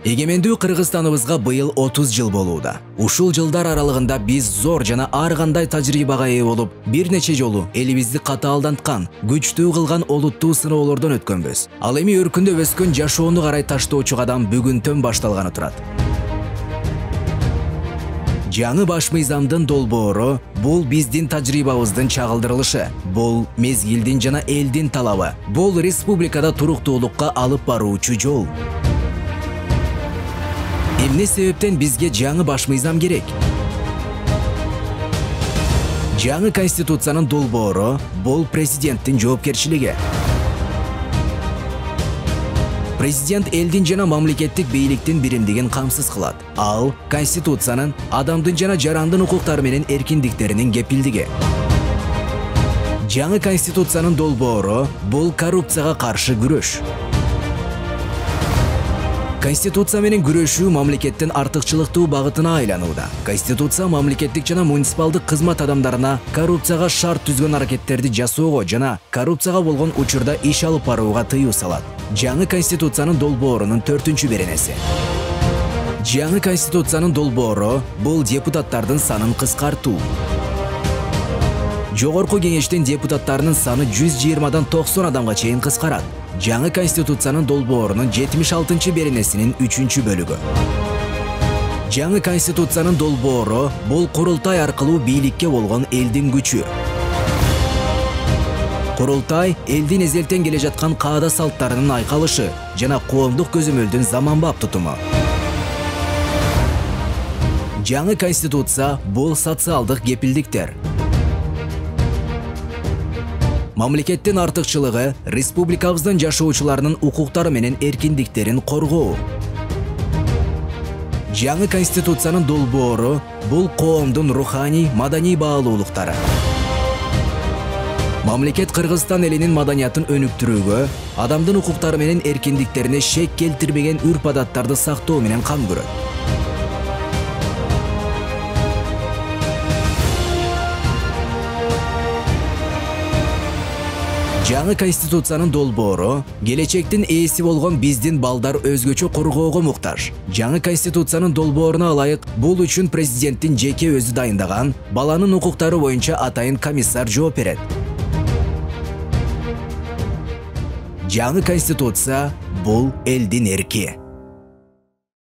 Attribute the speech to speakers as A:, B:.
A: Эгемендүү Кыргызстаныбызга быйыл 30 жыл болууда. Ушул жылдар аралыгында биз зор жана ар кандай тажрыйбага ээ болуп, бир нече жолу элибизди катаалданткан, күчтүү кылган олуттуу сыноолордон өткөнбүз. Ал эми өркүндө өскөн жашоону карай таштоочу кадам бүгүнтөн башталганы турат. Жаңы баш мыйзамдын долбоору бул биздин тажрыйбабыздын чагылдырылышы. Бул мезгилдин жана элдин талабы. Бул республикада туруктуулукка алып баруучу жол. Эмне себептен бизге жаңы баш мыйзам керек? Жаңы конституциянын долбоору бул президенттин жоопкерчилиги. Президент элдин жана мамлекеттик бийликтин биримдигин камсыз кылат. Ал конституциянын адамдын жана жарандын укуктары менен эркиндиктеринин кепилдиги. Жаңы конституциянын долбоору бул коррупцияга каршы күрөш. Конституция менен күрөшүү мамлекеттин артыкчылыктуу багытына айланууда. Конституция мамлекеттик жана муниципалдык кызмат адамдарына коррупцияга шарт түзгөн аракеттерди жасоого жана коррупцияга болгон учурда иш алып барууга тыюу салат. Жаңы конституциянын долбоорунун 4-беренеси. Жаңы конституциянын долбоору бул депутаттардын санын кыскартуу. Жогорку кеңештин депутаттарынын саны 120дан 90 адамга чейин кыскарат. Жаңы конституциянын долбоорунун 76-беренесинин 3-бөлүгү. Жаңы конституциянын долбоору бул курултай аркылуу бийликке болгон элдин күчү. Курултай элдин эзелтен келе жаткан каада салттарынын айкалышы жана коомдук көзөмөлдүн заманбап тутуму. Жаңы конституция бул социалдык кепилдиктер. Мамлекеттин артыкчылыгы республикабыздын жашоочуларынын укуктары менен эркиндиктерин коргоо. Жаңы конституциянын долбоору бул коомдун руханий, маданий баалуулуктары. Мамлекет Кыргызстан элинин маданиятын өнүктүрүүгө, адамдын укуктары менен эркиндиктерине шек келтирбеген үрп-адаттарды сактоо менен кам көрөт. Жаңы конституциянын долбоору келечектин ээси болгон биздин балдар өзгөчө коргоого муктаж. Жаңы конституциянын долбооруна ылайык бул үчүн президенттин жеке өзү дайындаган баланын укуктары боюнча атайын комиссар жооп берет. Жаңы конституция бул элдин эрки.